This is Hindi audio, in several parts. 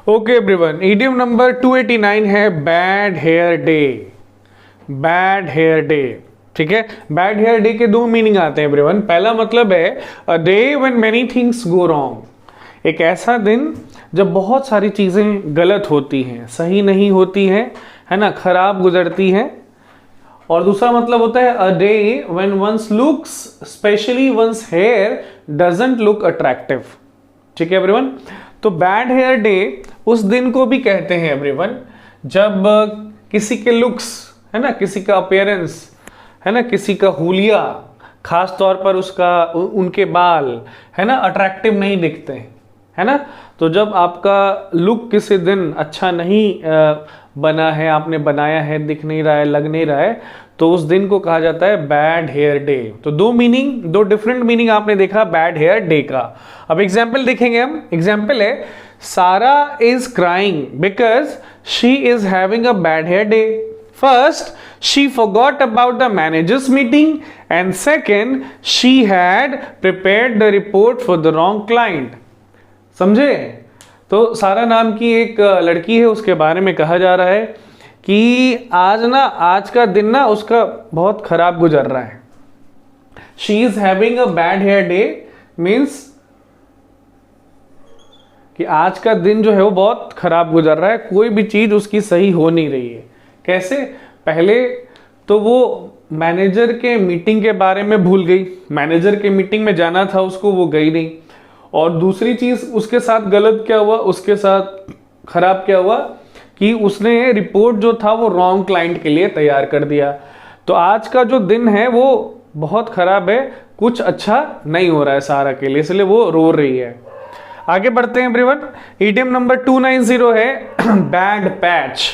ओके एवरीवन, इडियम नंबर 289 है bad hair day. Bad hair day, ठीक है। बैड हेयर डे के दो मीनिंग आते हैं एवरीवन। पहला मतलब है a day when many things go wrong, एक ऐसा दिन जब बहुत सारी चीजें गलत होती हैं, सही नहीं होती हैं, है ना, खराब गुजरती हैं। और दूसरा मतलब होता है a day when one's looks, specially one's hair doesn't look attractive, ठीक है एवरीवन। तो बैड हेयर डे उस दिन को भी कहते हैं एवरीवन जब किसी के लुक्स, है ना, किसी का अपीयरेंस, है ना, किसी का हुलिया, खास तौर पर उसका उनके बाल, है ना, अट्रैक्टिव नहीं दिखते हैं, है ना। तो जब आपका लुक किसी दिन अच्छा नहीं बना है, आपने बनाया है, दिख नहीं रहा है, लग नहीं रहा है, तो उस दिन को कहा जाता है बैड हेयर डे। तो दो मीनिंग, दो डिफरेंट मीनिंग आपने देखा बैड हेयर डे का। अब एग्जाम्पल देखेंगे हम। एग्जाम्पल है Sara is crying because she is having a bad hair day. First, she forgot about the managers meeting, and second, she had prepared the report for the wrong client. समझे? तो सारा नाम की एक लड़की है, उसके बारे में कहा जा रहा है कि आज का दिन ना उसका बहुत खराब गुजर रहा है। She is having a bad hair day means कि आज का दिन जो है वो बहुत खराब गुजर रहा है, कोई भी चीज उसकी सही हो नहीं रही है। कैसे? पहले तो वो मैनेजर के मीटिंग के बारे में भूल गई, मैनेजर के मीटिंग में जाना था उसको, वो गई नहीं। और दूसरी चीज उसके साथ गलत क्या हुआ, उसके साथ खराब क्या हुआ कि उसने रिपोर्ट जो था वो रॉन्ग क्लाइंट के लिए तैयार कर दिया। तो आज का जो दिन है वो बहुत खराब है, कुछ अच्छा नहीं हो रहा है सारा के लिए, इसलिए वो रो रही है। आगे बढ़ते हैं एवरीवन। इडियम नंबर 290 है बैड पैच।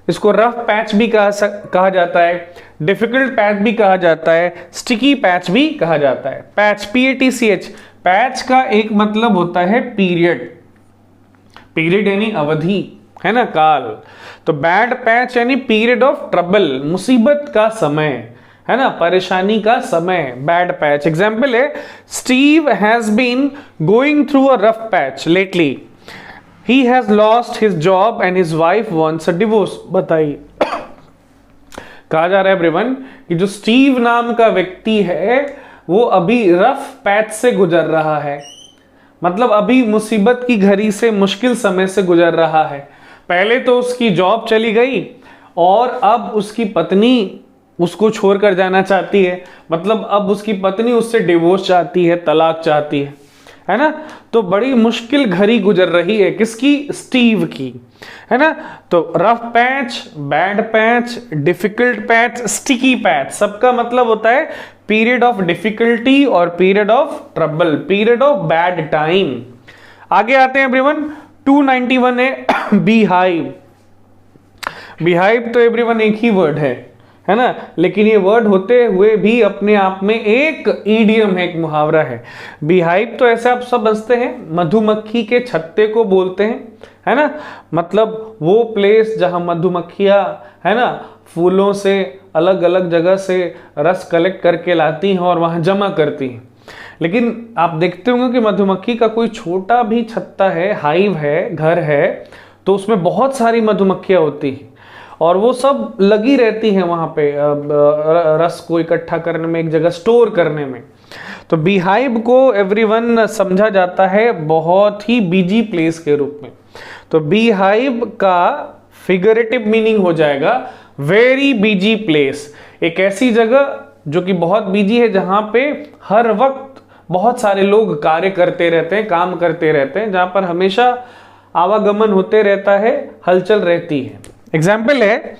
इसको रफ पैच भी कहा जाता है, डिफिकल्ट पैच भी कहा जाता है, स्टिकी पैच भी कहा जाता है। पैच, PATCH, पैच का एक मतलब होता है पीरियड, पीरियड यानी अवधि, है ना, काल। तो बैड पैच यानी पीरियड ऑफ ट्रबल, मुसीबत का समय, है ना, परेशानी का समय, बैड पैच। एग्जाम्पल है Steve has been going through a rough patch lately, he has lost his job and his wife wants a divorce। बताइए, कहा जा रहा है एवरीवन कि जो स्टीव नाम का व्यक्ति है वो अभी रफ पैच से गुजर रहा है, मतलब अभी मुसीबत की घड़ी से, मुश्किल समय से गुजर रहा है। पहले तो उसकी जॉब चली गई और अब उसकी पत्नी उसको छोड़कर जाना चाहती है, मतलब अब उसकी पत्नी उससे डिवोर्स चाहती है, तलाक चाहती है ना। तो बड़ी मुश्किल घड़ी गुजर रही है किसकी? स्टीव की, है ना। तो rough patch, bad patch, difficult patch, sticky patch, सबका मतलब होता है पीरियड ऑफ डिफिकल्टी और period of trouble, period of bad time. आगे आते हैं एवरीवन। 291 है बीहाइव। बीहाइव तो एवरीवन एक ही वर्ड है ना, लेकिन ये वर्ड होते हुए भी अपने आप में एक ईडियम है, एक मुहावरा है। बीहाइव तो ऐसे आप सब समझते हैं, मधुमक्खी के छत्ते को बोलते हैं, है ना, मतलब वो प्लेस जहां मधुमक्खियां, है ना, फूलों से अलग अलग जगह से रस कलेक्ट करके लाती हैं और वहां जमा करती हैं। लेकिन आप देखते होंगे कि मधुमक्खी का कोई छोटा भी छत्ता है, हाइव है, घर है, तो उसमें बहुत सारी मधुमक्खियां होती हैं और वो सब लगी रहती हैं वहां पे रस को इकट्ठा करने में, एक जगह स्टोर करने में। तो बीहाइव को एवरीवन समझा जाता है बहुत ही बिजी प्लेस के रूप में। तो बीहाइव का फिगरेटिव मीनिंग हो जाएगा वेरी बिजी प्लेस, एक ऐसी जगह जो कि बहुत बिजी है, जहां पे हर वक्त बहुत सारे लोग कार्य करते रहते हैं, काम करते रहते हैं, जहां पर हमेशा आवागमन होते रहता है, हलचल रहती है। एग्जाम्पल है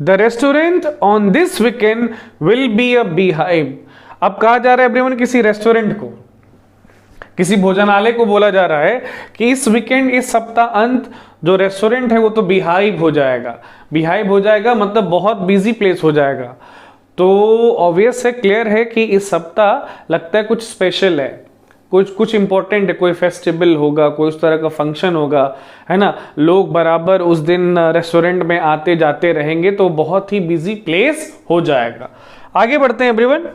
the restaurant on this weekend will be a beehive. अब कहा जा रहा है एवरीवन किसी रेस्टोरेंट को, किसी भोजनालय को बोला जा रहा है कि इस वीकेंड, इस सप्ताह अंत जो रेस्टोरेंट है वो तो बीहाइव हो जाएगा। बीहाइव हो जाएगा मतलब बहुत बिजी प्लेस हो जाएगा। तो ऑब्वियस है, क्लियर है कि इस सप्ताह लगता है कुछ स्पेशल है, कुछ इंपॉर्टेंट है, कोई फेस्टिवल होगा, कोई उस तरह का फंक्शन होगा, है ना, लोग बराबर उस दिन रेस्टोरेंट में आते जाते रहेंगे, तो बहुत ही बिजी प्लेस हो जाएगा। आगे बढ़ते हैं एवरीवन।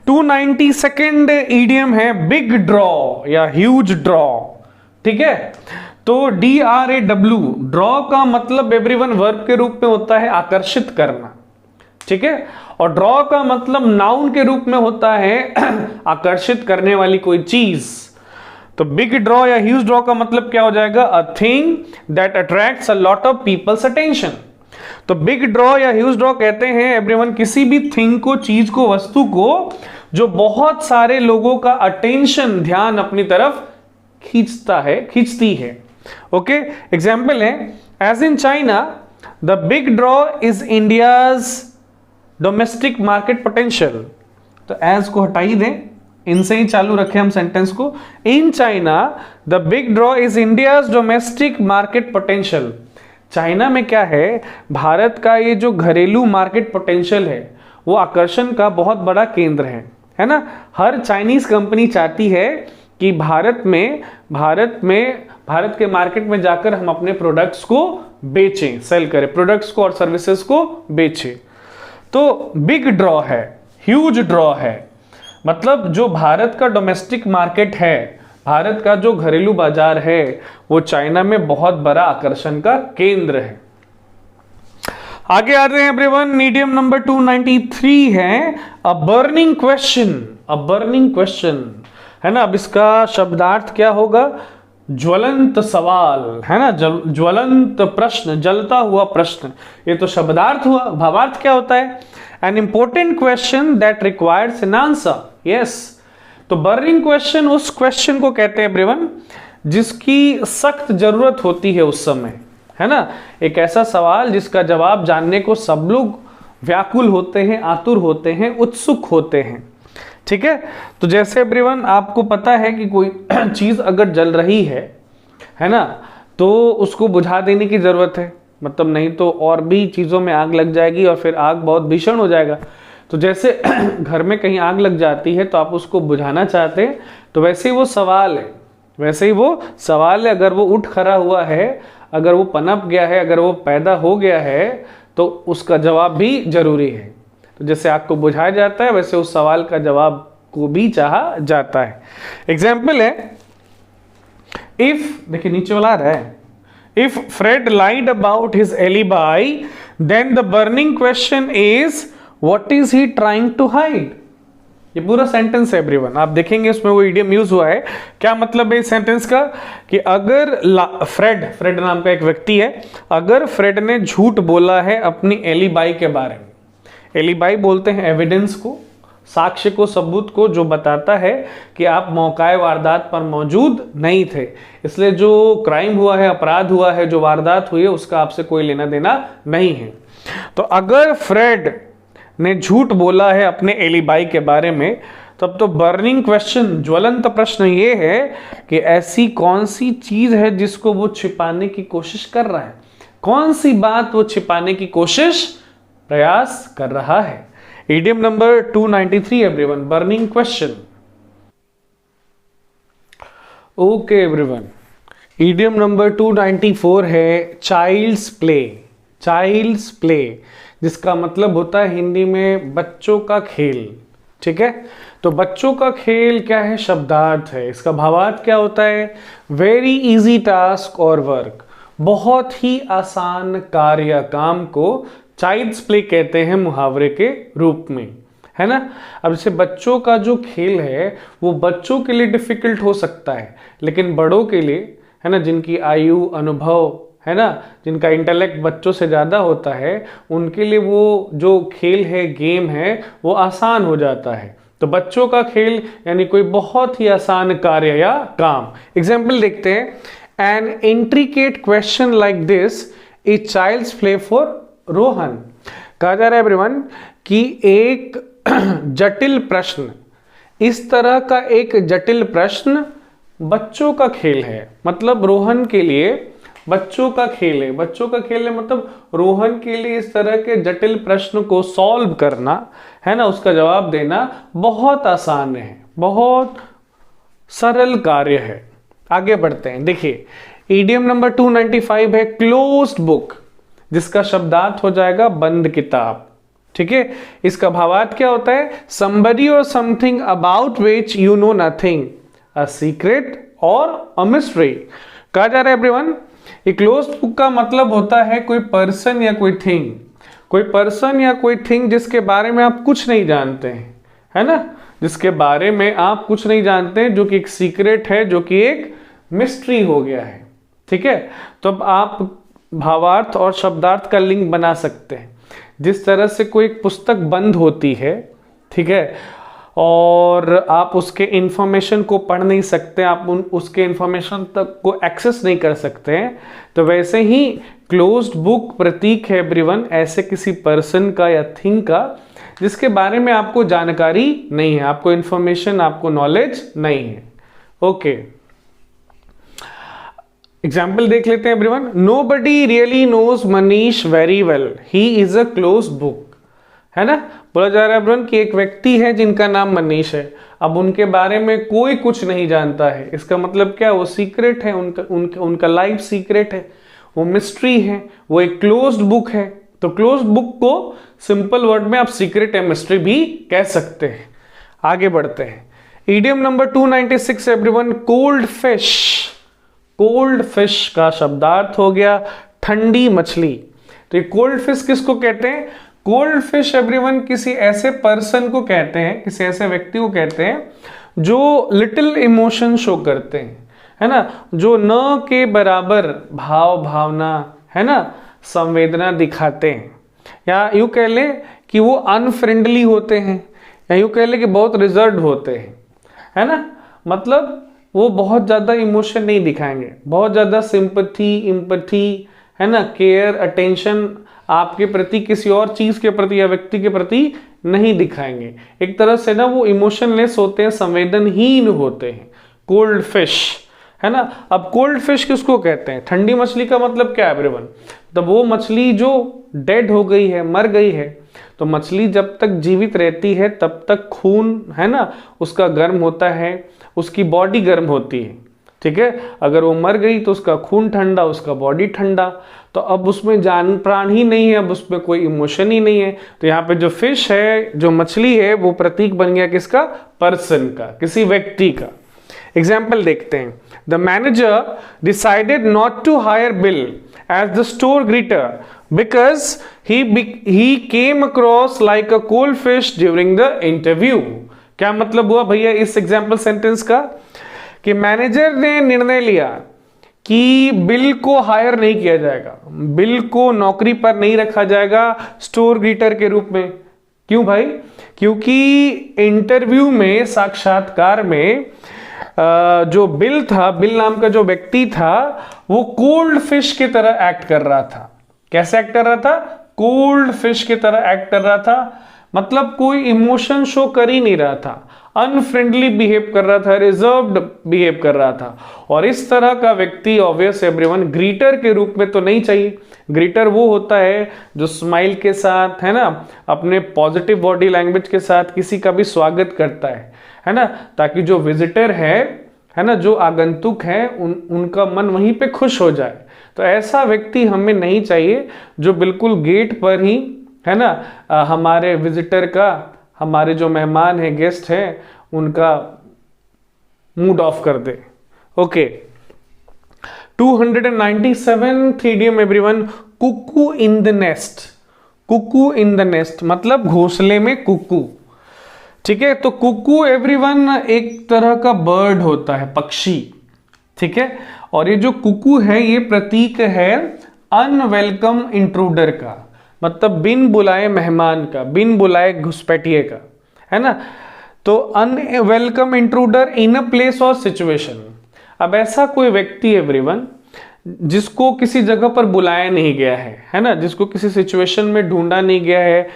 292 ईडियम है बिग ड्रॉ या ह्यूज ड्रॉ, ठीक है। तो DRAW, ड्रॉ का मतलब एवरीवन वर्ब के रूप में होता है आकर्षित करना, ठीक है, और ड्रॉ का मतलब नाउन के रूप में होता है आकर्षित करने वाली कोई चीज। तो बिग ड्रॉ या ह्यूज ड्रॉ का मतलब क्या हो जाएगा, a thing that attracts a lot of people's attention. तो बिग ड्रॉ या ह्यूज ड्रॉ कहते हैं एवरीवन किसी भी थिंग को, चीज को, वस्तु को जो बहुत सारे लोगों का अटेंशन, ध्यान अपनी तरफ खींचता है, खींचती है। ओके, एग्जाम्पल है as in China the big draw is India's domestic market potential. तो एज को हटाई दें, इनसे ही चालू रखें हम सेंटेंस को। इन China the big draw is India's domestic market potential. China में क्या है, भारत का ये जो घरेलू मार्केट पोटेंशियल है वो आकर्षण का बहुत बड़ा केंद्र है ना। हर चाइनीज कंपनी चाहती है कि भारत के मार्केट में जाकर हम अपने प्रोडक्ट्स को बेचें, सेल करें, प्रोडक्ट्स को और सर्विसेज को बेचें। तो बिग ड्रॉ है, ह्यूज ड्रॉ है, मतलब जो भारत का डोमेस्टिक मार्केट है, भारत का जो घरेलू बाजार है वो चाइना में बहुत बड़ा आकर्षण का केंद्र है। आगे आते हैं एवरीवन, मीडियम नंबर 293 है अ बर्निंग क्वेश्चन। अ बर्निंग क्वेश्चन है ना। अब इसका शब्दार्थ क्या होगा, ज्वलंत सवाल है ना, ज्वलंत प्रश्न, जलता हुआ प्रश्न। ये तो शब्दार्थ हुआ। भावार्थ क्या होता है, an important question that requires an answer. Yes, तो बर्निंग क्वेश्चन उस क्वेश्चन को कहते हैं एवरीवन जिसकी सख्त जरूरत होती है उस समय, है ना। एक ऐसा सवाल जिसका जवाब जानने को सब लोग व्याकुल होते हैं, आतुर होते हैं, उत्सुक होते हैं, ठीक है। तो जैसे एवरीवन आपको पता है कि कोई चीज अगर जल रही है ना, तो उसको बुझा देने की जरूरत है, मतलब नहीं तो और भी चीजों में आग लग जाएगी और फिर आग बहुत भीषण हो जाएगा। तो जैसे घर में कहीं आग लग जाती है तो आप उसको बुझाना चाहते हैं, तो वैसे ही वो सवाल है, वैसे ही वो सवाल है। अगर वो उठ खड़ा हुआ है, अगर वो पनप गया है, अगर वो पैदा हो गया है, तो उसका जवाब भी जरूरी है। तो जैसे आग को बुझाया जाता है वैसे उस सवाल का जवाब को भी चाहा जाता है। एग्जाम्पल है, इफ, देखिए नीचे वाला आ रहा है, if Fred lied about his alibi then the burning question is what is he trying to hide. ये पूरा सेंटेंस है एवरीवन, आप देखेंगे उसमें वो इडियम यूज हुआ है। क्या मतलब है इस सेंटेंस का, कि अगर फ्रेड नाम का एक व्यक्ति है, अगर फ्रेड ने झूठ बोला है अपनी एलिबाई के बारे में। एलिबाई बोलते हैं एविडेंस को, साक्ष्य को, सबूत को, जो बताता है कि आप मौकाए वारदात पर मौजूद नहीं थे, इसलिए जो क्राइम हुआ है, अपराध हुआ है, जो वारदात हुई है, उसका आपसे कोई लेना देना नहीं है। तो अगर फ्रेड ने झूठ बोला है अपने एलिबाई के बारे में, तब तो बर्निंग क्वेश्चन, ज्वलंत प्रश्न ये है कि ऐसी कौन सी चीज है जिसको वो छिपाने की कोशिश कर रहा है, कौन सी बात वो छिपाने की कोशिश, प्रयास कर रहा है। Idiom number 293 everyone, burning question. Okay everyone, idiom number 294 है चाइल्ड्स प्ले। चाइल्ड्स प्ले जिसका मतलब होता है हिंदी में बच्चों का खेल, ठीक है। तो बच्चों का खेल क्या है, शब्दार्थ है। इसका भावार्थ क्या होता है, वेरी इजी टास्क और वर्क, बहुत ही आसान कार्य या काम को चाइल्ड्स प्ले कहते हैं मुहावरे के रूप में, है ना। अब जैसे बच्चों का जो खेल है वो बच्चों के लिए डिफिकल्ट हो सकता है, लेकिन बड़ों के लिए, है ना, जिनकी आयु, अनुभव, है ना, जिनका इंटेलेक्ट बच्चों से ज़्यादा होता है, उनके लिए वो जो खेल है, गेम है, वो आसान हो जाता है। तो बच्चों का खेल यानी कोई बहुत ही आसान कार्य या काम। एग्जाम्पल देखते हैं, an intricate question like this is child's play for Rohan. कहा जा रहा है एवरीवन कि एक जटिल प्रश्न, इस तरह का एक जटिल प्रश्न बच्चों का खेल है, मतलब रोहन के लिए बच्चों का खेल है। बच्चों का खेल है मतलब रोहन के लिए इस तरह के जटिल प्रश्न को सॉल्व करना, है ना, उसका जवाब देना बहुत आसान है, बहुत सरल कार्य है। आगे बढ़ते हैं, देखिए इडियम नंबर 295 है क्लोज्ड बुक, जिसका शब्दार्थ हो जाएगा बंद किताब, ठीक है। इसका भावार्थ क्या होता है, somebody or something about which you know nothing, a secret or a mystery। कहा जा रहा है एवरीवन, ये क्लोज्ड बुक का मतलब होता है कोई पर्सन या कोई थिंग, कोई पर्सन या कोई थिंग जिसके बारे में आप कुछ नहीं जानते हैं, है ना, जिसके बारे में आप कुछ नहीं जानते हैं, जो कि एक सीक्रेट है, जो कि एक मिस्ट्री हो गया है। ठीक है, तो अब आप भावार्थ और शब्दार्थ का लिंक बना सकते हैं। जिस तरह से कोई एक पुस्तक बंद होती है, ठीक है, और आप उसके इंफॉर्मेशन को पढ़ नहीं सकते, आप उसके इंफॉर्मेशन तक को एक्सेस नहीं कर सकते हैं, तो वैसे ही क्लोज्ड बुक प्रतीक है एवरीवन ऐसे किसी पर्सन का या थिंग का जिसके बारे में आपको जानकारी नहीं है, आपको इंफॉर्मेशन, आपको नॉलेज नहीं है। ओके, एग्जाम्पल देख लेते हैं everyone. Nobody really knows Manish very well, he is a close book, है ना। बोला जा रहा है एवरीवन कि एक व्यक्ति है जिनका नाम मनीष है, अब उनके बारे में कोई कुछ नहीं जानता है, इसका मतलब क्या, वो सीक्रेट है, उनका लाइफ सीक्रेट है, वो मिस्ट्री है, वो एक क्लोज्ड बुक है। तो क्लोज्ड बुक को सिंपल वर्ड में आप सीक्रेट या मिस्ट्री भी कह सकते हैं। आगे बढ़ते हैं, idiom number 296 everyone, cold fish. Cold fish का शब्दार्थ हो गया ठंडी मछली। तो ये कोल्ड फिश किसको कहते हैं? कोल्ड फिश एवरीवन किसी ऐसे पर्सन को कहते हैं, किसी ऐसे व्यक्ति को कहते हैं जो लिटिल इमोशन शो करते हैं, है ना, जो न के बराबर भाव भावना, है ना, संवेदना दिखाते हैं, या यूं कह ले कि वो अनफ्रेंडली होते हैं, या यूं कह ले कि बहुत रिजर्व होते हैं, है ना, मतलब वो बहुत ज्यादा इमोशन नहीं दिखाएंगे, बहुत ज्यादा सिंपैथी, एम्पैथी, है ना, केयर, अटेंशन आपके प्रति, किसी और चीज के प्रति या व्यक्ति के प्रति नहीं दिखाएंगे। एक तरह से ना वो इमोशनलेस होते हैं, संवेदनहीन होते हैं, कोल्ड फिश, है ना। अब कोल्ड फिश किसको कहते हैं? ठंडी मछली का मतलब क्या है एवरीवन? तब वो मछली जो डेड हो गई है, मर गई है, तो मछली जब तक जीवित रहती है तब तक खून, है ना, उसका गर्म होता है, उसकी बॉडी गर्म होती है, ठीक है। अगर वो मर गई तो उसका खून ठंडा, उसका बॉडी ठंडा, तो अब उसमें जान प्राण ही नहीं है, अब उसमें कोई इमोशन ही नहीं है। तो यहाँ पे जो फिश है, जो मछली है, वो प्रतीक बन गया किसका? पर्सन का, किसी व्यक्ति का। एग्जाम्पल देखते हैं, the manager decided not to hire Bill as the store greeter because he came across like a cold fish during the interview। क्या मतलब हुआ भैया इस एग्जाम्पल सेंटेंस का? कि मैनेजर ने निर्णय लिया कि बिल को हायर नहीं किया जाएगा, बिल को नौकरी पर नहीं रखा जाएगा स्टोर ग्रीटर के रूप में। क्यों भाई? क्योंकि इंटरव्यू में, साक्षात्कार में जो बिल था, बिल नाम का जो व्यक्ति था, वो कोल्ड फिश की तरह एक्ट कर रहा था। कैसे एक्ट कर रहा था? कोल्ड फिश की तरह एक्ट कर रहा था, मतलब कोई इमोशन शो कर ही नहीं रहा था, अनफ्रेंडली बिहेव कर रहा था, रिजर्व्ड बिहेव कर रहा था। और इस तरह का व्यक्ति ऑब्वियस एवरीवन ग्रीटर के रूप में तो नहीं चाहिए। ग्रीटर वो होता है जो स्माइल के साथ, है ना, अपने पॉजिटिव बॉडी लैंग्वेज के साथ किसी का भी स्वागत करता है ना, ताकि जो विजिटर है ना, जो आगंतुक है, उनका मन वहीं पे खुश हो जाए। तो ऐसा व्यक्ति हमें नहीं चाहिए जो बिल्कुल गेट पर ही, है ना, हमारे विजिटर का, हमारे जो मेहमान है, गेस्ट है, उनका मूड ऑफ कर दे। Okay, 297 idiom everyone, cuckoo in the nest. Cuckoo in the nest मतलब घोंसले में कुकू, ठीक है। तो कुकू एवरीवन एक तरह का बर्ड होता है, पक्षी, ठीक है। और ये जो कुकू है, ये प्रतीक है अनवेलकम इंट्रूडर का, मतलब बिन बुलाए मेहमान का, बिन बुलाए घुसपैठिए का, है ना। तो unwelcome intruder in a place और सिचुएशन। अब ऐसा कोई व्यक्ति एवरीवन जिसको किसी जगह पर बुलाया नहीं गया है ना, जिसको किसी सिचुएशन में ढूंढा नहीं गया है,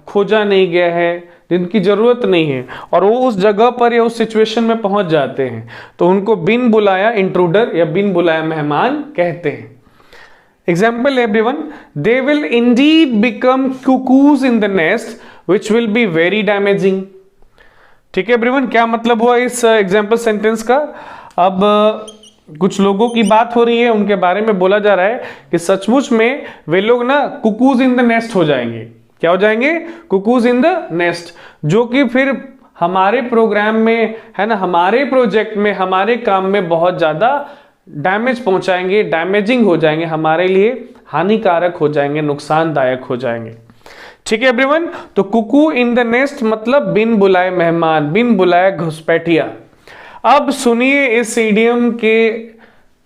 खोजा नहीं गया है, जिनकी जरूरत नहीं है, और वो उस जगह पर या उस सिचुएशन में पहुंच जाते हैं, तो उनको बिन बुलाया इंट्रूडर या बिन बुलाया मेहमान कहते हैं। Example everyone, they will indeed become cuckoos in the nest which will be very damaging। ठीक है एवरीवन, क्या मतलब हुआ इस एग्जाम्पल सेंटेंस का? अब कुछ लोगों की बात हो रही है, उनके बारे में बोला जा रहा है कि सचमुच में वे लोग ना कुकूज इन द नेस्ट हो जाएंगे। क्या हो जाएंगे? कुकूज इन द नेस्ट, जो कि फिर हमारे प्रोग्राम में, है ना, हमारे प्रोजेक्ट में, हमारे काम में बहुत ज्यादा डैमेज पहुंचाएंगे, डैमेजिंग हो जाएंगे, हमारे लिए हानिकारक हो जाएंगे, नुकसानदायक हो जाएंगे। ठीक है एवरीवन, तो कुकू इन द नेस्ट मतलब बिन बुलाए मेहमान, बिन बुलाए घुसपैठिया। अब सुनिए इस इडियम के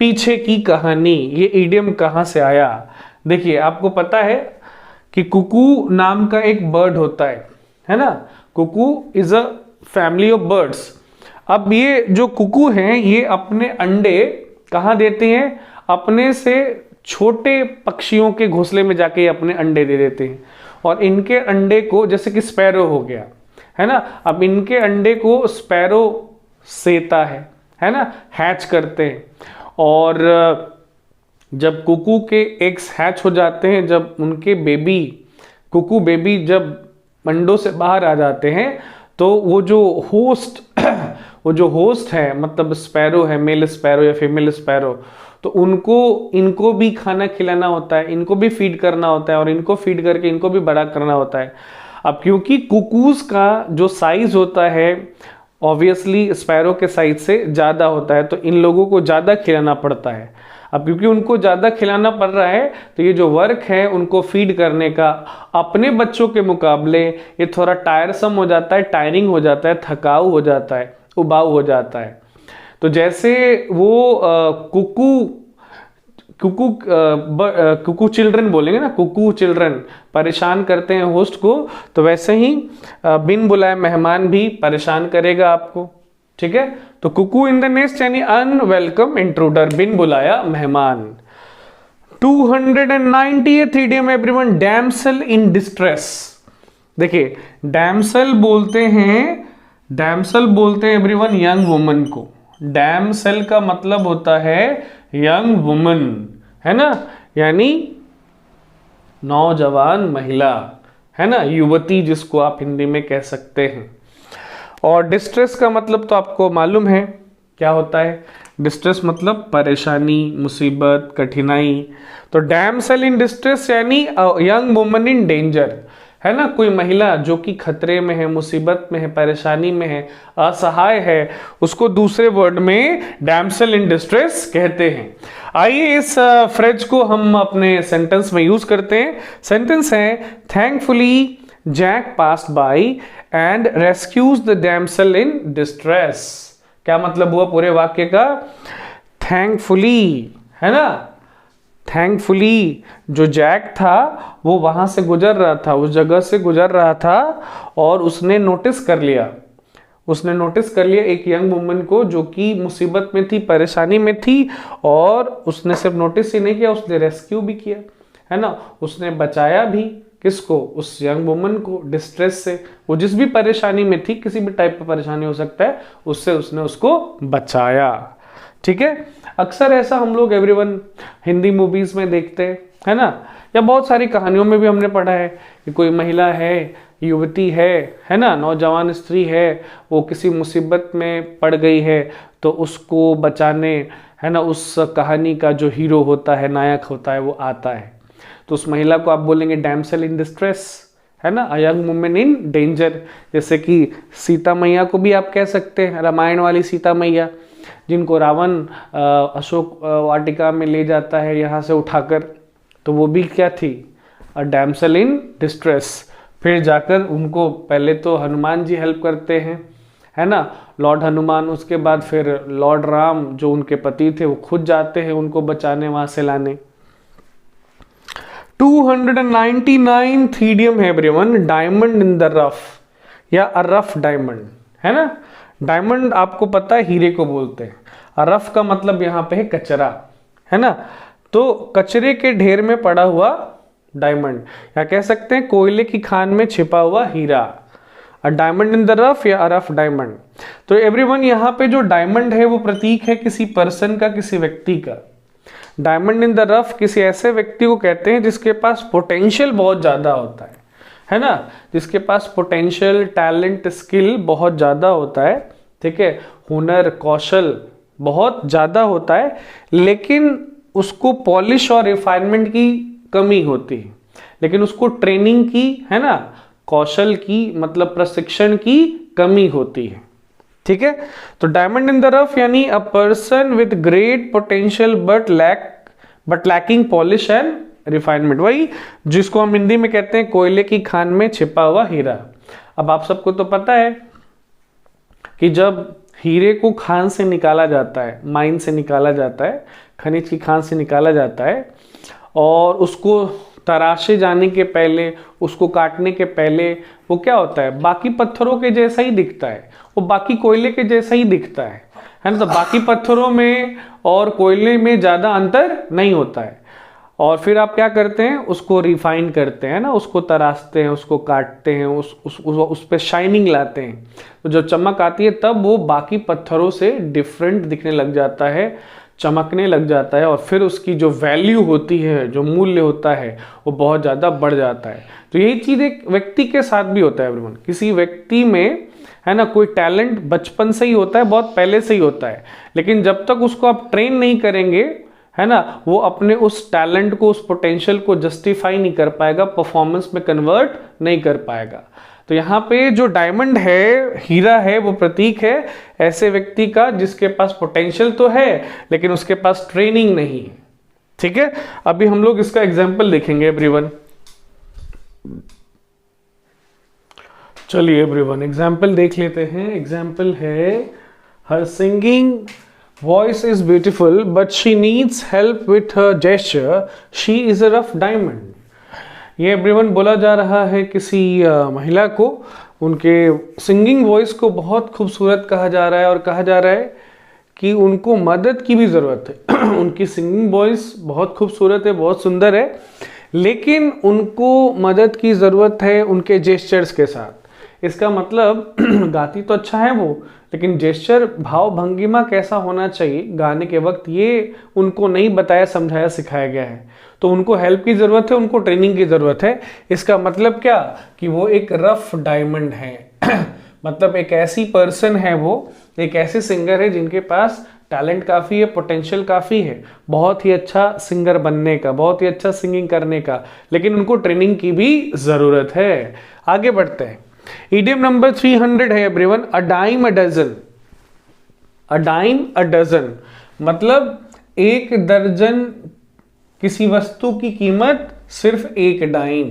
पीछे की कहानी, ये इडियम कहां से आया। देखिए आपको पता है कि कुकू नाम का एक बर्ड होता है ना, Kuku is a family of birds. अब ये जो कुकू हैं ये अपने अंडे कहाँ देते हैं, अपने से छोटे पक्षियों के घोंसले में जाके अपने अंडे दे देते हैं, और इनके अंडे को, जैसे कि स्पैरो हो गया है ना, अब इनके अंडे को स्पैरो सेता है ना, हैच करते हैं। और जब कुकू के एग्स हैच हो जाते हैं, जब उनके बेबी, कुकू बेबी जब अंडों से बाहर आ जाते हैं, तो वो जो होस्ट वो जो होस्ट है, मतलब स्पैरो है, मेल स्पैरो या फीमेल स्पैरो, तो इनको भी खाना खिलाना होता है, इनको भी फीड करना होता है, और इनको फीड करके इनको भी बड़ा करना होता है। अब क्योंकि कुकूज का जो साइज होता है ऑब्वियसली स्पैरो के साइज से ज़्यादा होता है, तो इन लोगों को ज़्यादा खिलाना पड़ता है। अब क्योंकि उनको ज़्यादा खिलाना पड़ रहा है, तो ये जो वर्क है उनको फीड करने का अपने बच्चों के मुकाबले ये थोड़ा टायरसम हो जाता है, टायरिंग हो जाता है, थकाऊ हो जाता है, उबाऊ हो जाता है। तो जैसे वो कुकू चिल्ड्रन बोलेंगे ना, कुकू चिल्ड्रन परेशान करते हैं होस्ट को, तो वैसे ही बिन बुलाए मेहमान भी परेशान करेगा आपको। ठीक है, तो कुकू इन द नेस्ट यानी अनवेलकम इंट्रूडर, बिन बुलाया मेहमान। 290th idiom everyone, damsel in distress. देखिए डैमसेल बोलते हैं एवरीवन यंग वुमन को। डैमसेल का मतलब होता है यंग वुमन, है ना, यानी नौजवान महिला, है ना, युवती जिसको आप हिंदी में कह सकते हैं। और डिस्ट्रेस का मतलब तो आपको मालूम है क्या होता है, डिस्ट्रेस मतलब परेशानी, मुसीबत, कठिनाई। तो डैमसेल इन डिस्ट्रेस यानी यंग वुमन इन डेंजर, है ना, कोई महिला जो कि खतरे में है, मुसीबत में है, परेशानी में है, असहाय है, उसको दूसरे वर्ड में डैमसेल इन डिस्ट्रेस कहते हैं। आइए इस फ्रेज को हम अपने सेंटेंस में यूज करते हैं। सेंटेंस है, thankfully Jack passed by and rescues the damsel in distress. क्या मतलब हुआ पूरे वाक्य का, थैंकफुली, है ना, थैंकफुली जो जैक था वो वहां से गुजर रहा था, उस जगह से गुजर रहा था, और उसने नोटिस कर लिया एक यंग वुमन को जो कि मुसीबत में थी, परेशानी में थी, और उसने सिर्फ नोटिस ही नहीं किया, उसने रेस्क्यू भी किया, है ना, उसने बचाया भी। किसको, उस यंग वुमन को डिस्ट्रेस से, वो जिस भी परेशानी में थी, किसी भी टाइप का परेशानी हो सकता है, उससे उसने उसको बचाया। ठीक है, अक्सर ऐसा हम लोग एवरीवन हिंदी मूवीज में देखते हैं, है ना, या बहुत सारी कहानियों में भी हमने पढ़ा है कि कोई महिला है, युवती है ना, नौजवान स्त्री है, वो किसी मुसीबत में पड़ गई है, तो उसको बचाने, है ना, उस कहानी का जो हीरो होता है, नायक होता है, वो आता है। तो उस महिला को आप बोलेंगे डैमसेल इन डिस्ट्रेस, है ना, a young woman in danger. जैसे कि सीता मैया को भी आप कह सकते हैं, रामायण वाली सीता मैया, जिनको रावण अशोक वाटिका में ले जाता है यहाँ से उठाकर, तो वो भी क्या थी, अ डैमसेल इन डिस्ट्रेस। फिर जाकर उनको पहले तो हनुमान जी हेल्प करते हैं, है ना, लॉर्ड हनुमान, उसके बाद फिर लॉर्ड राम जो उनके पति थे वो खुद जाते हैं उनको बचाने, वहां से लाने। 299 इडियम है everyone, diamond in the rough या अ रफ डायमंड, है ना। डायमंड आपको पता है हीरे को बोलते हैं, रफ का मतलब यहाँ पे है कचरा, है ना, तो कचरे के ढेर में पड़ा हुआ डायमंड, या कह सकते हैं कोयले की खान में छिपा हुआ हीरा, a diamond in the rough या अ रफ डायमंड। तो एवरीवन यहाँ पे जो डायमंड है वो प्रतीक है किसी पर्सन का, किसी व्यक्ति का। डायमंड इन द रफ किसी ऐसे व्यक्ति को कहते हैं जिसके पास पोटेंशियल बहुत ज्यादा होता है ना, जिसके पास पोटेंशियल, टैलेंट, स्किल बहुत ज्यादा होता है, ठीक है, हुनर, कौशल बहुत ज्यादा होता है, लेकिन उसको पॉलिश और रिफाइनमेंट की कमी होती है, लेकिन उसको ट्रेनिंग की, है ना, कौशल की, मतलब प्रशिक्षण की कमी होती है। ठीक है, तो डायमंड इन द रफ यानी a person with great potential but lacking polish and refinement, वही जिसको हम हिंदी में कहते हैं कोयले की खान में छिपा हुआ हीरा। अब आप सबको तो पता है कि जब हीरे को खान से निकाला जाता है, माइन से निकाला जाता है, खनिज की खान से निकाला जाता है, और उसको तराशे जाने के पहले, उसको काटने के पहले वो क्या होता है, बाकी पत्थरों के जैसा ही दिखता है, वो बाकी कोयले के जैसा ही दिखता है ना। तो बाकी पत्थरों में और कोयले में ज़्यादा अंतर नहीं होता है। और फिर आप क्या करते हैं, उसको रिफाइन करते हैं ना, उसको तराशते हैं, उसको काटते हैं, उस पे शाइनिंग लाते हैं, तो जो चमक आती है तब वो बाकी पत्थरों से डिफरेंट दिखने लग जाता है, चमकने लग जाता है, और फिर उसकी जो वैल्यू होती है, जो मूल्य होता है, वो बहुत ज़्यादा बढ़ जाता है। तो यही चीज़ एक व्यक्ति के साथ भी होता है एवरीवन। किसी व्यक्ति में है ना कोई टैलेंट बचपन से ही होता है, बहुत पहले से ही होता है, लेकिन जब तक उसको आप ट्रेन नहीं करेंगे है ना, वो अपने उस टैलेंट को, उस पोटेंशियल को जस्टिफाई नहीं कर पाएगा, परफॉर्मेंस में कन्वर्ट नहीं कर पाएगा। तो यहाँ पे जो डायमंड है, हीरा है, वो प्रतीक है ऐसे व्यक्ति का जिसके पास पोटेंशियल तो है लेकिन उसके पास ट्रेनिंग नहीं है। ठीक है, अभी हम लोग इसका एग्जाम्पल देखेंगे एवरीवन। चलिए एवरीवन एग्जाम्पल देख लेते हैं। एग्जाम्पल है, her singing voice is beautiful but she needs help with her gesture, she is a rough diamond. ये एवरीवन बोला जा रहा है किसी महिला को, उनके सिंगिंग वॉइस को बहुत खूबसूरत कहा जा रहा है और कहा जा रहा है कि उनको मदद की भी ज़रूरत है। उनकी सिंगिंग वॉइस बहुत खूबसूरत है, बहुत सुंदर है, लेकिन उनको मदद की ज़रूरत है उनके जेस्चर्स के साथ। इसका मतलब गाती तो अच्छा है वो, लेकिन जेस्चर, भाव भंगिमा कैसा होना चाहिए गाने के वक्त, ये उनको नहीं बताया, समझाया, सिखाया गया है। तो उनको हेल्प की ज़रूरत है, उनको ट्रेनिंग की ज़रूरत है। इसका मतलब क्या कि वो एक रफ डायमंड है। मतलब एक ऐसी पर्सन है, वो एक ऐसे सिंगर है जिनके पास टैलेंट काफ़ी है, पोटेंशियल काफ़ी है, बहुत ही अच्छा सिंगर बनने का, बहुत ही अच्छा सिंगिंग करने का, लेकिन उनको ट्रेनिंग की भी ज़रूरत है। आगे बढ़ते हैं। इडियम नंबर 300 है everyone, a dime a dozen. A dime a dozen मतलब एक दर्जन किसी वस्तु की कीमत सिर्फ एक डाइम।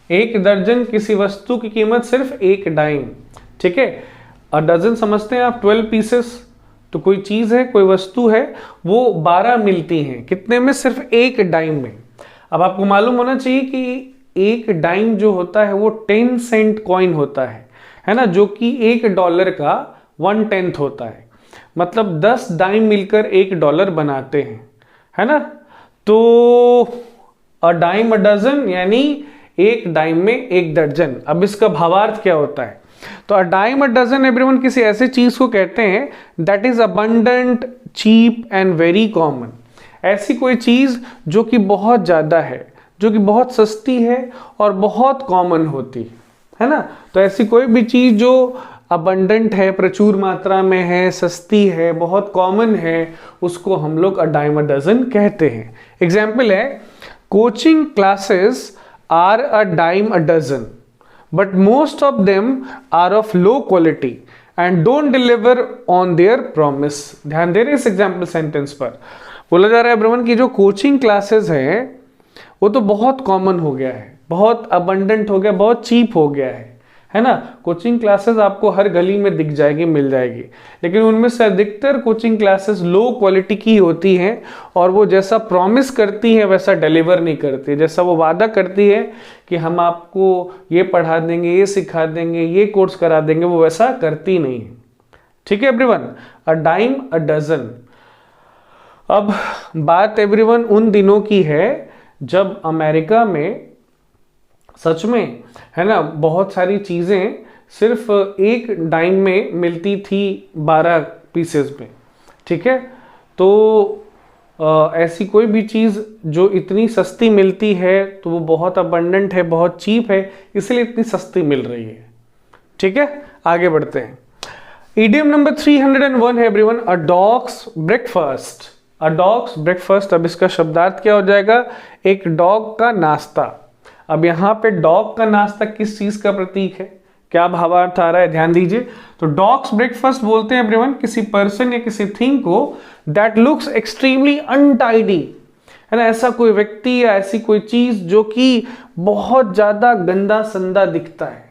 एक दर्जन किसी वस्तु की कीमत सिर्फ एक डाइम। ठीक है, अ डजन समझते हैं आप 12 पीसेस। तो कोई चीज है, कोई वस्तु है, वो 12 मिलती हैं, कितने में, सिर्फ एक डाइम में। अब आपको मालूम होना चाहिए कि एक डाइम जो होता है वो 10 सेंट कॉइन होता है ना, जो कि $1 का 1/10 होता है। मतलब 10 डाइम मिलकर $1 बनाते हैं, है ना। तो अ डाइम अ डजन यानी एक डाइम में एक दर्जन। अब इसका भावार्थ क्या होता है? तो a dime a dozen everyone किसी ऐसे चीज को कहते हैं that is abundant, cheap and very common. ऐसी कोई चीज जो कि बहुत ज्यादा है, जो कि बहुत सस्ती है और बहुत कॉमन होती है ना। तो ऐसी कोई भी चीज जो अबंडेंट है, प्रचुर मात्रा में है, सस्ती है, बहुत कॉमन है, उसको हम लोग अ डाइम अ डजन कहते हैं। एग्जाम्पल है, coaching classes are a dime a dozen but most of them are of low quality and don't deliver on their promise. ध्यान दे रहे इस एग्जाम्पल सेंटेंस पर। बोला जा रहा है ब्रह्मन की जो कोचिंग क्लासेस है वो तो बहुत कॉमन हो गया है, बहुत अबंडेंट हो गया, बहुत चीप हो गया है ना। कोचिंग क्लासेस आपको हर गली में दिख जाएगी, मिल जाएगी, लेकिन उनमें से अधिकतर कोचिंग क्लासेस लो क्वालिटी की होती हैं और वो जैसा प्रॉमिस करती है वैसा डिलीवर नहीं करती। जैसा वो वादा करती है कि हम आपको ये पढ़ा देंगे, ये सिखा देंगे, ये कोर्स करा देंगे, वो वैसा करती नहीं है। ठीक है everyone, a dime a dozen. अब बात एवरीवन उन दिनों की है जब अमेरिका में सच में है ना बहुत सारी चीज़ें सिर्फ एक डाइम में मिलती थी 12 पीसेस में। ठीक है, तो ऐसी कोई भी चीज़ जो इतनी सस्ती मिलती है तो वो बहुत अबंडेंट है, बहुत चीप है, इसलिए इतनी सस्ती मिल रही है। ठीक है, आगे बढ़ते हैं। इडियम नंबर 301 है एवरीवन, अ डॉग्स ब्रेकफास्ट। अ डॉग्स ब्रेकफास्ट, अब इसका शब्दार्थ क्या हो जाएगा? एक डॉग का नाश्ता। अब यहाँ पे डॉग का नाश्ता किस चीज का प्रतीक है? क्या भावार्थ आ रहा है, ध्यान दीजिए। तो डॉग्स ब्रेकफास्ट बोलते हैं एवरीवन किसी पर्सन या किसी थिंग को दैट लुक्स एक्सट्रीमली अनटाइडी, है ना, ऐसा कोई व्यक्ति या ऐसी कोई चीज जो कि बहुत ज्यादा गंदा संदा दिखता है,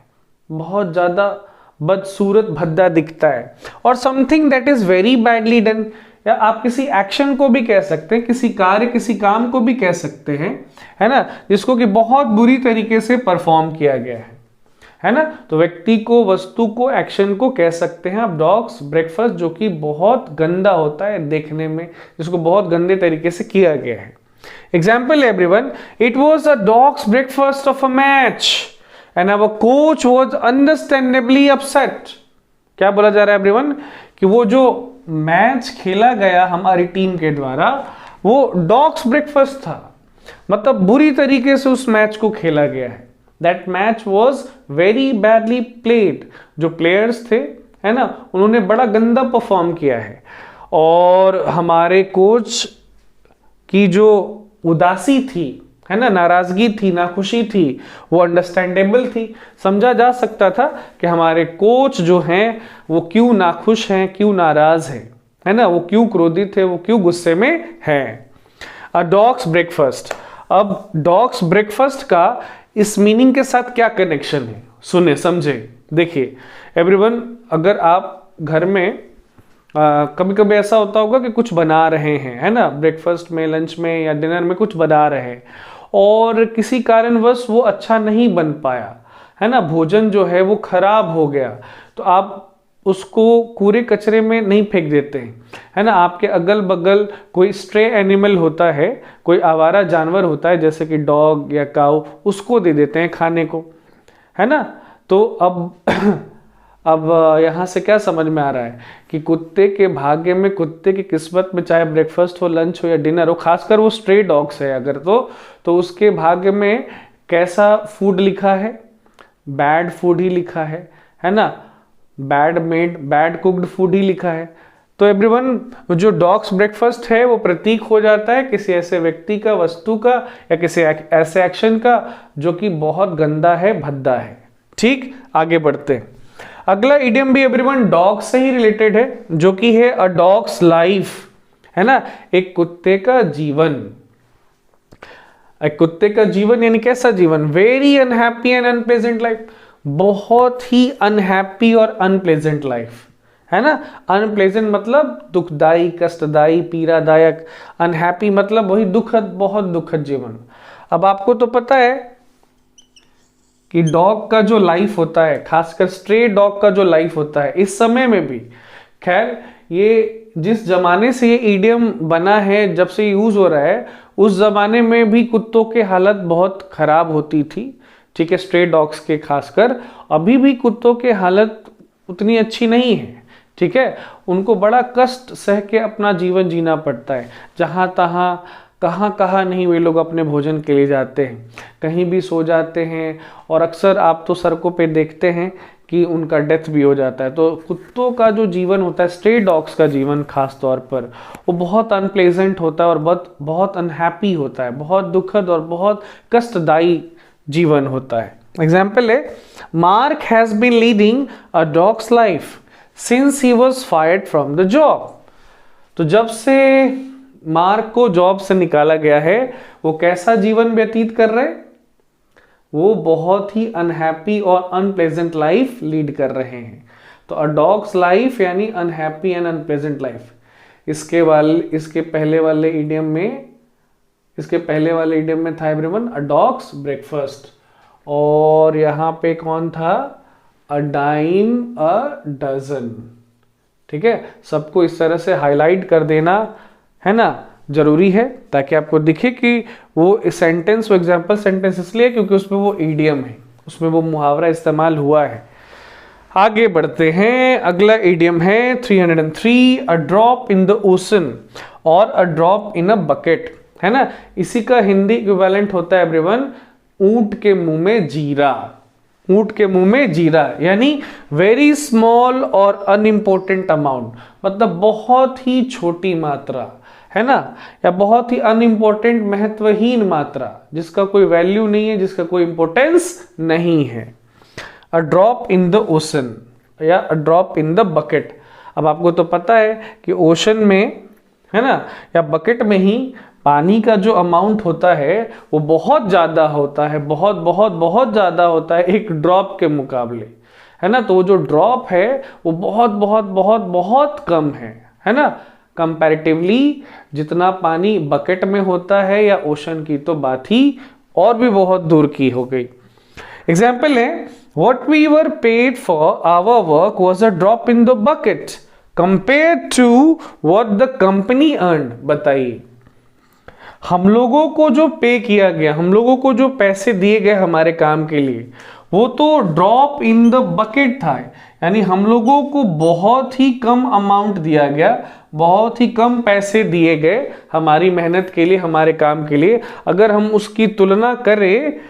बहुत ज्यादा बदसूरत भद्दा दिखता है, और something that is very badly done, या आप किसी एक्शन को भी कह सकते हैं, किसी कार्य किसी काम को भी कह सकते हैं, है ना, जिसको कि बहुत बुरी तरीके से परफॉर्म किया गया है ना। तो व्यक्ति को, वस्तु को, एक्शन को कह सकते हैं आप डॉग्स ब्रेकफास्ट, जो कि बहुत गंदा होता है देखने में, जिसको बहुत गंदे तरीके से किया गया है। Example everyone, it was a dog's breakfast of a match and our coach was understandably upset. क्या बोला जा रहा है एवरीवन कि वो जो मैच खेला गया हमारी टीम के द्वारा वो डॉग्स ब्रेकफास्ट था, मतलब बुरी तरीके से उस मैच को खेला गया है। That match was very badly played. जो प्लेयर्स थे, है ना, उन्होंने बड़ा गंदा परफॉर्म किया है, और हमारे कोच की जो उदासी थी, है ना, नाराजगी थी, नाखुशी थी, वो अंडरस्टैंडेबल थी। समझा जा सकता था कि हमारे कोच जो हैं वो क्यों नाखुश हैं, क्यों नाराज हैं, है ना, वो क्यों क्रोधित है, वो क्यों गुस्से में है। अ डॉग्स ब्रेकफास्ट। अब डॉग्स ब्रेकफास्ट का इस मीनिंग के साथ क्या कनेक्शन है, सुने समझे। देखिए एवरीवन, अगर आप घर में कभी कभी ऐसा होता होगा कि कुछ बना रहे हैं, है ना, ब्रेकफास्ट में, लंच में या डिनर में कुछ बना रहे हैं, और किसी कारणवश वो अच्छा नहीं बन पाया, है ना, भोजन जो है वो खराब हो गया, तो आप उसको कूड़े कचरे में नहीं फेंक देते हैं, है ना। आपके अगल बगल कोई स्ट्रे एनिमल होता है, कोई आवारा जानवर होता है, जैसे कि डॉग या काऊ, उसको दे देते हैं खाने को, है ना। तो अब यहाँ से क्या समझ में आ रहा है कि कुत्ते के भाग्य में, कुत्ते की किस्मत में, चाहे ब्रेकफास्ट हो, लंच हो या डिनर हो, खासकर वो स्ट्रे डॉग्स है अगर, तो उसके भाग्य में कैसा फूड लिखा है, बैड फूड ही लिखा है ना, bad made, bad cooked food ही लिखा है। तो एवरीवन, जो डॉग्स ब्रेकफास्ट है वो प्रतीक हो जाता है किसी ऐसे व्यक्ति का, वस्तु का, या किसी ऐसे एक्शन का जो कि बहुत गंदा है, भद्दा है। ठीक, आगे बढ़ते हैं। अगला इडियम भी एवरीवन डॉग से ही रिलेटेड है, जो कि है अ डॉग्स लाइफ, है ना, एक कुत्ते का जीवन। एक कुत्ते का जीवन यानी कैसा जीवन, very unhappy and unpleasant life, बहुत ही अनहैप्पी और अनप्लेजेंट लाइफ, है ना। अनप्लेजेंट मतलब दुखदाई, कष्टदाई, पीड़ादायक, अनहैप्पी मतलब वही दुखद, बहुत दुखद जीवन। अब आपको तो पता है कि डॉग का जो लाइफ होता है, खासकर स्ट्रे डॉग का जो लाइफ होता है, इस समय में भी, खैर ये जिस जमाने से ये ईडियम बना है, जब से यूज हो रहा है, उस जमाने में भी कुत्तों की हालत बहुत खराब होती थी, ठीक है, स्ट्रे डॉग्स के खासकर। अभी भी कुत्तों की हालत उतनी अच्छी नहीं है, ठीक है, उनको बड़ा कष्ट सह के अपना जीवन जीना पड़ता है। जहाँ तहाँ, कहाँ कहाँ नहीं वे लोग अपने भोजन के लिए जाते हैं, कहीं भी सो जाते हैं, और अक्सर आप तो सड़कों पे देखते हैं कि उनका डेथ भी हो जाता है। तो कुत्तों का जो जीवन होता है, स्ट्रे डॉग्स का जीवन खास तौर पर, वो बहुत अनप्लेजेंट होता है और बहुत अनहैप्पी होता है, बहुत दुखद और बहुत कष्टदायी जीवन होता है। एग्जाम्पल है, Mark has been leading a dog's life since he was fired from the job. तो जब से मार्क को जॉब से निकाला गया है, वो कैसा जीवन व्यतीत कर रहे हैं, वो बहुत ही अनहैप्पी और अनप्लेजेंट लाइफ लीड कर रहे हैं। तो अ डॉग्स लाइफ यानी अनहैप्पी एंड अनप्लेजेंट लाइफ। इसके पहले वाले इडियम में था एवरीवन अ डॉग्स ब्रेकफास्ट, और यहां पे कौन था, अ डाइम अ डजन। ठीक है, सबको इस तरह से हाईलाइट कर देना, है ना, जरूरी है, ताकि आपको दिखे कि वो सेंटेंस, वो एग्जाम्पल सेंटेंस इसलिए क्योंकि उसमें वो ईडियम है, उसमें वो मुहावरा इस्तेमाल हुआ है। आगे बढ़ते हैं, अगला ईडियम है 303, अ ड्रॉप इन द ओशन और अ ड्रॉप इन अ बकेट, है ना। इसी का हिंदी इक्विवेलेंट होता है एवरीवन, ऊंट के मुंह में जीरा। ऊंट के मुंह में जीरा यानी वेरी स्मॉल और अनइम्पोर्टेंट अमाउंट, मतलब बहुत ही छोटी मात्रा, है ना, या बहुत ही अनइम्पोर्टेंट, महत्वहीन मात्रा, जिसका कोई वैल्यू नहीं है, जिसका कोई इंपॉर्टेंस नहीं है। A drop in the ocean या a drop in the bucket. अब आपको तो पता है कि ओशन में, है ना, या बकेट में ही पानी का जो अमाउंट होता है वो बहुत ज़्यादा होता है, बहुत बहुत बहुत ज़्यादा होता है एक ड्रॉप के मुकाबले, है ना। तो वो जो ड्रॉप है वो बहुत बहुत बहुत बहुत कम है ना, कंपैरेटिवली जितना पानी बकेट में होता है या ओशन की तो बात ही और भी बहुत दूर की हो गई। एग्जाम्पल है, what we were paid for our work was a drop in the bucket compared to what the company earned। बताइए, हम लोगों को जो पे किया गया, हम लोगों को जो पैसे दिए गए हमारे काम के लिए, वो तो ड्रॉप इन द बकेट था, यानी हम लोगों को बहुत ही कम अमाउंट दिया गया, बहुत ही कम पैसे दिए गए हमारी मेहनत के लिए, हमारे काम के लिए, अगर हम उसकी तुलना करें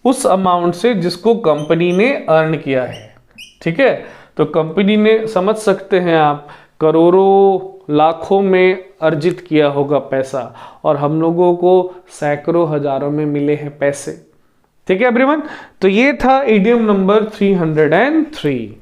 उस अमाउंट से जिसको कंपनी ने अर्न किया है। ठीक है, तो कंपनी ने, समझ सकते हैं आप, करोड़ों लाखों में अर्जित किया होगा पैसा, और हम लोगों को सैकड़ों हजारों में मिले हैं पैसे। ठीक है एवरीवन, तो ये था इडियम नंबर 303।